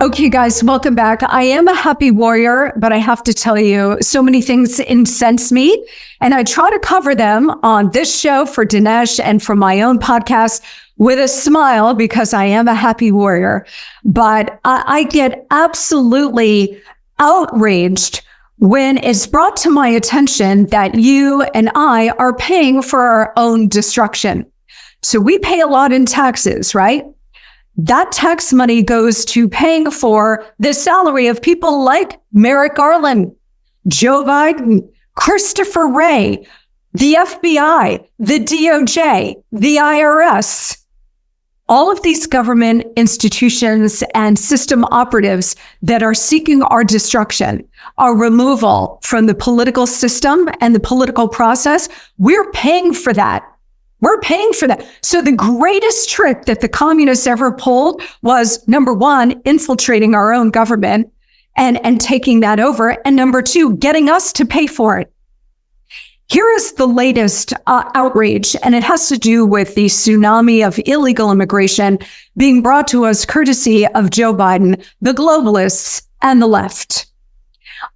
Okay, guys, welcome back. I am a happy warrior, but I have to tell you, so many things incense me, and I try to cover them on this show for Dinesh and for my own podcast with a smile because I am a happy warrior. But I get absolutely outraged when it's brought to my attention that you and I are paying for our own destruction. So we pay a lot in taxes, right? That tax money goes to paying for the salary of people like Merrick Garland, Joe Biden, Christopher Wray, the FBI, the DOJ, the IRS. All of these government institutions and system operatives that are seeking our destruction, our removal from the political system and the political process, we're paying for that. We're paying for that. So the greatest trick that the communists ever pulled was, number one, infiltrating our own government and taking that over. And number two, getting us to pay for it. Here is the latest outrage, and it has to do with the tsunami of illegal immigration being brought to us courtesy of Joe Biden, the globalists, and the left.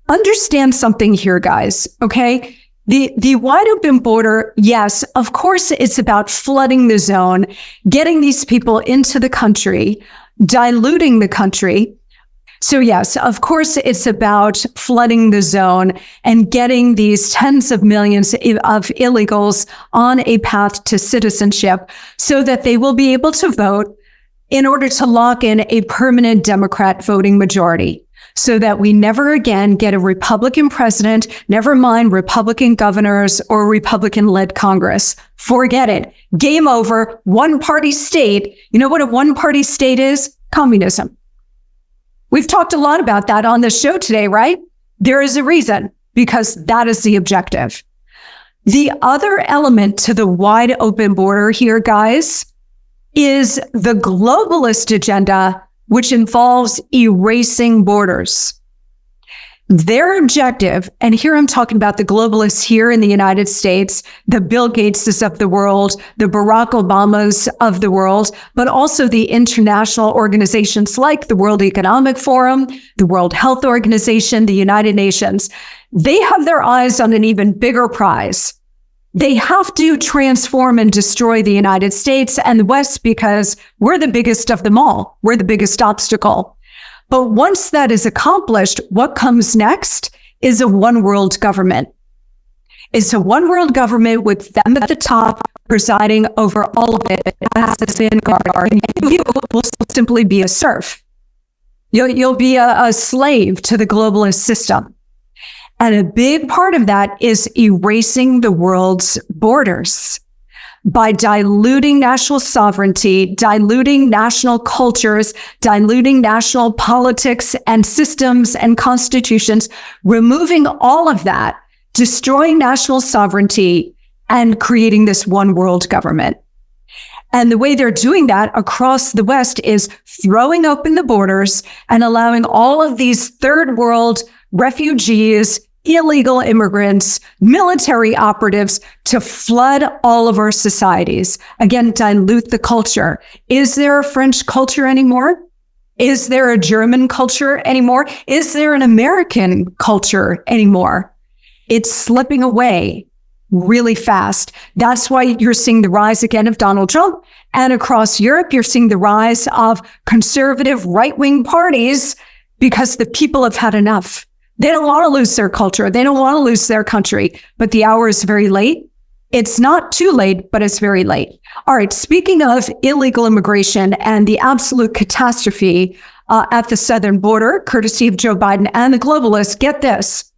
Understand something here, guys, okay? The wide open border, yes, of course, it's about flooding the zone, getting these people into the country, diluting the country. So yes, of course, it's about flooding the zone and getting these tens of millions of illegals on a path to citizenship so that they will be able to vote in order to lock in a permanent Democrat voting majority, so that we never again get a Republican president, never mind Republican governors or Republican-led Congress. Forget it. Game over. One-party state. You know what a one-party state is? Communism. We've talked a lot about that on the show today, right? There is a reason, because that is the objective. The other element to the wide open border here, guys, is the globalist agenda, which involves erasing borders. Their objective, and here I'm talking about the globalists here in the United States, the Bill Gateses of the world, the Barack Obamas of the world, but also the international organizations like the World Economic Forum, the World Health Organization, the United Nations. They have their eyes on an even bigger prize. They have to transform and destroy the United States and the West because we're the biggest of them all. We're the biggest obstacle. But once that is accomplished, what comes next is a one world government. It's a one world government with them at the top presiding over all of it as a vanguard, and you will simply be a serf. You'll be a slave to the globalist system. And a big part of that is erasing the world's borders by diluting national sovereignty, diluting national cultures, diluting national politics and systems and constitutions, removing all of that, destroying national sovereignty, and creating this one world government. And the way they're doing that across the West is throwing open the borders and allowing all of these third world refugees, illegal immigrants, military operatives to flood all of our societies. Again, dilute the culture. Is there a French culture anymore? Is there a German culture anymore? Is there an American culture anymore? It's slipping away really fast. That's why you're seeing the rise again of Donald Trump. And across Europe, you're seeing the rise of conservative right-wing parties because the people have had enough. They don't want to lose their culture. They don't want to lose their country, but the hour is very late. It's not too late, but it's very late. All right. Speaking of illegal immigration and the absolute catastrophe at the southern border, courtesy of Joe Biden and the globalists, get this.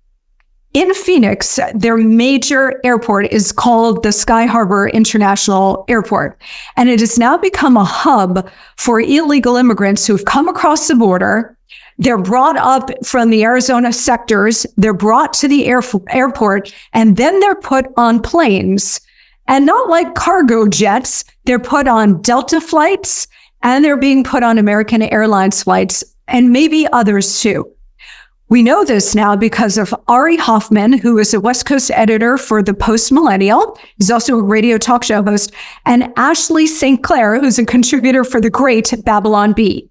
In Phoenix, their major airport is called the Sky Harbor International Airport, and it has now become a hub for illegal immigrants who have come across the border. They're brought up from the Arizona sectors. They're brought to the airport, and then they're put on planes. And not like cargo jets, they're put on Delta flights, and they're being put on American Airlines flights, and maybe others too. We know this now because of Ari Hoffman, who is a West Coast editor for the Post Millennial. He's also a radio talk show host, and Ashley St. Clair, who's a contributor for the great Babylon Bee.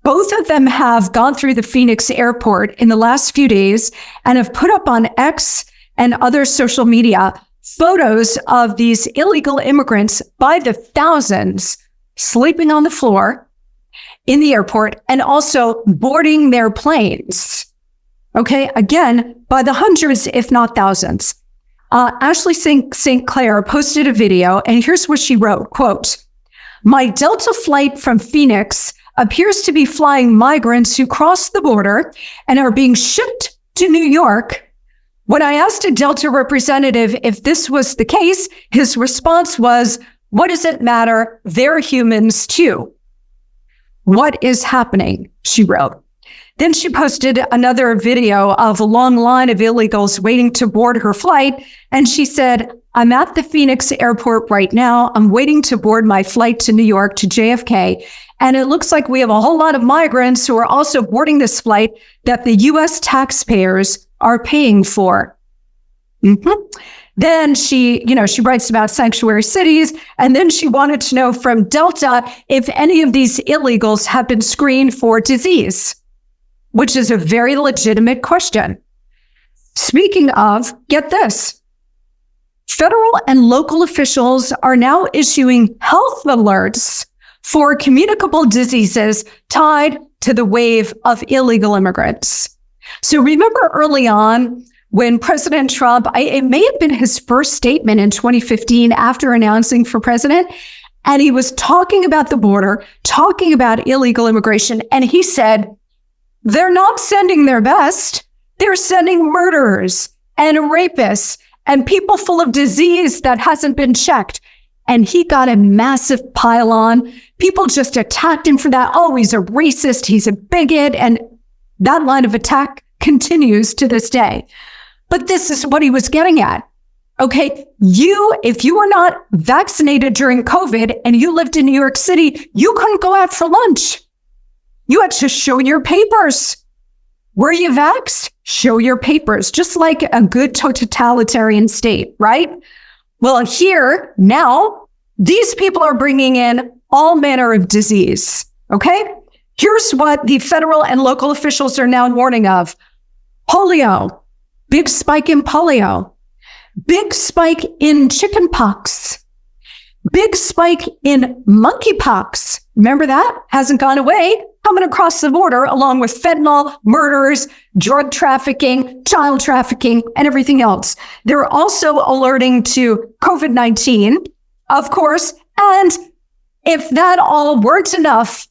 Both of them have gone through the Phoenix airport in the last few days and have put up on X and other social media photos of these illegal immigrants by the thousands sleeping on the floor in the airport and also boarding their planes. Okay, again, by the hundreds, if not thousands. Ashley St. Clair posted a video, and here's what she wrote, quote, "My Delta flight from Phoenix appears to be flying migrants who crossed the border and are being shipped to New York. When I asked a Delta representative if this was the case, his response was, 'What does it matter? They're humans too.'" What is happening? She wrote. Then she posted another video of a long line of illegals waiting to board her flight. And she said, "I'm at the Phoenix airport right now. I'm waiting to board my flight to New York to JFK. And it looks like we have a whole lot of migrants who are also boarding this flight that the US taxpayers are paying for." Then she writes about sanctuary cities. And then she wanted to know from Delta if any of these illegals have been screened for disease, which is a very legitimate question. Speaking of, get this, federal and local officials are now issuing health alerts for communicable diseases tied to the wave of illegal immigrants. So remember early on when President Trump, it may have been his first statement in 2015 after announcing for president, and he was talking about the border, talking about illegal immigration, and he said, "They're not sending their best. They're sending murderers and rapists and people full of disease that hasn't been checked." And he got a massive pile on. People just attacked him for that. "Oh, he's a racist. He's a bigot." And that line of attack continues to this day. But this is what he was getting at. Okay, if you were not vaccinated during COVID and you lived in New York City, you couldn't go out for lunch. You had to show your papers. Were you vaxxed? Show your papers, just like a good totalitarian state, right? Well, here, now, these people are bringing in all manner of disease, okay? Here's what the federal and local officials are now warning of. Polio, big spike in polio, big spike in chickenpox, big spike in monkeypox. Remember that? Hasn't gone away. Coming across the border along with fentanyl, murders, drug trafficking, child trafficking, and everything else. They're also alerting to COVID-19, of course. And if that all weren't enough,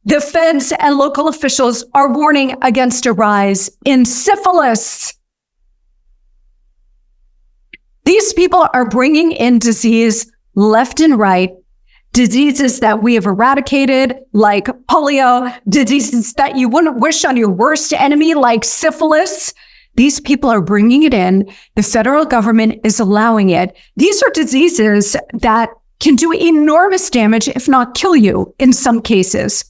the feds and local officials are warning against a rise in syphilis. These people are bringing in disease left and right, diseases that we have eradicated, like polio, diseases that you wouldn't wish on your worst enemy, like syphilis. These people are bringing it in. The federal government is allowing it. These are diseases that can do enormous damage, if not kill you in some cases.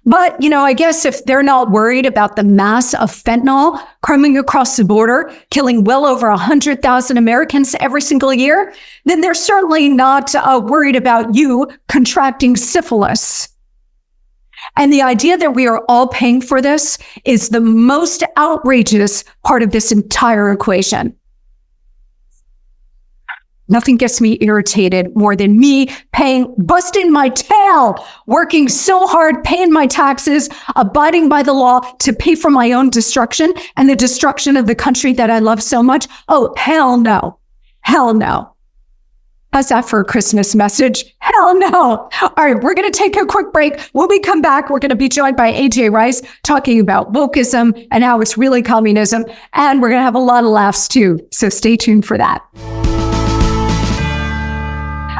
But, I guess if they're not worried about the mass of fentanyl coming across the border, killing well over 100,000 Americans every single year, then they're certainly not worried about you contracting syphilis. And the idea that we are all paying for this is the most outrageous part of this entire equation. Nothing gets me irritated more than me busting my tail, working so hard, paying my taxes, abiding by the law to pay for my own destruction and the destruction of the country that I love so much. Oh, hell no. Hell no. How's that for a Christmas message? Hell no. All right, we're going to take a quick break. When we come back, we're going to be joined by AJ Rice talking about wokeism and how it's really communism. And we're going to have a lot of laughs too. So stay tuned for that.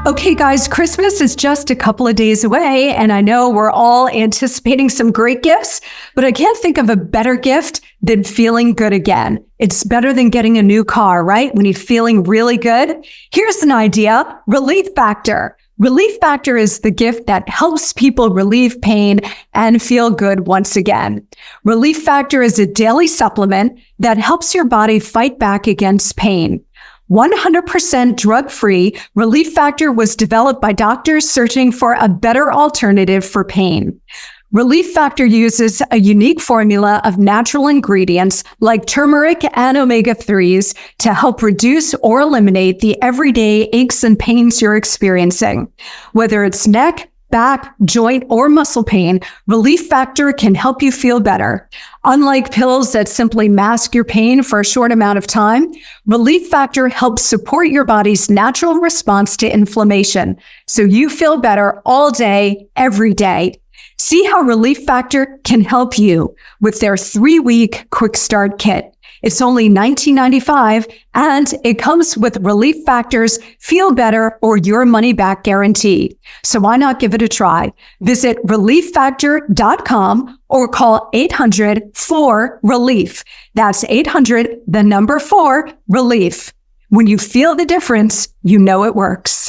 Okay, guys, Christmas is just a couple of days away, and I know we're all anticipating some great gifts, but I can't think of a better gift than feeling good again. It's better than getting a new car, right? When you're feeling really good. Here's an idea, Relief Factor. Relief Factor is the gift that helps people relieve pain and feel good once again. Relief Factor is a daily supplement that helps your body fight back against pain. 100% drug-free, Relief Factor was developed by doctors searching for a better alternative for pain. Relief Factor uses a unique formula of natural ingredients like turmeric and omega-3s to help reduce or eliminate the everyday aches and pains you're experiencing. Whether it's neck, back, joint, or muscle pain, Relief Factor can help you feel better. Unlike pills that simply mask your pain for a short amount of time, Relief Factor helps support your body's natural response to inflammation, so you feel better all day, every day. See how Relief Factor can help you with their 3-week quick start kit. It's only $19.95, and it comes with Relief Factor's Feel Better or Your Money Back guarantee. So why not give it a try? Visit relieffactor.com or call 800-4-RELIEF. That's 800, the number 4, RELIEF. When you feel the difference, you know it works.